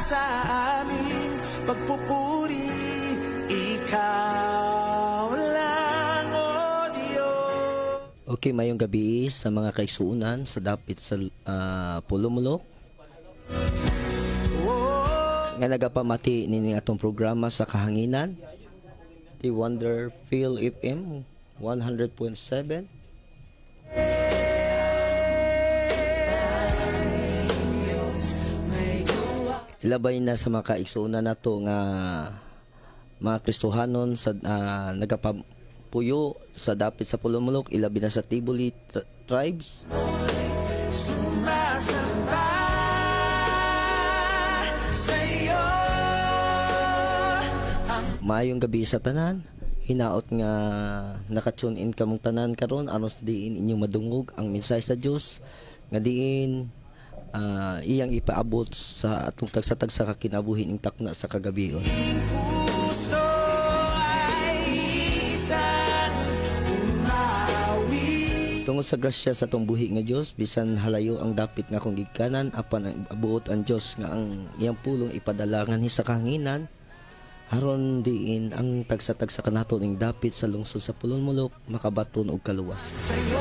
sa aming pagpupuri, ikaw lang, O Diyos. Okay, mayong gabi sa mga kaigsuunan sa dapit sa Pulumulok nga nagapamati nini atong programa sa kahanginan di Wonder Feel FM 100.7. Ilabay na sa mga kaigsuunan nato nga mga Kristohanon sa nagapapuyo sa dapit sa Pulumulok, ilabi na sa Tibuli tribes. Sumasamba sa iyo. Maayong gabi sa tanan. Hinaot nga nakatune in kamong tanan karon aron sa diin inyong madungog ang mensahe sa Dios nga diin iyang ipaabot sa atong tagsa-tag sa kakinabuhi ing takna sa kagabion. Puso ay isang umawi. Tungod sa grasya sa atong buhi nga Dios, bisan halayo ang dapit nga kung gigkanan apan ang abuot ang Dios nga ang iyang pulong ipadalangan sa kahanginan. Haron diin ang tagsa-tag sa kanaton ing dapit sa lungsod sa Pulumulok makabaton og kaluwas. Sa'yo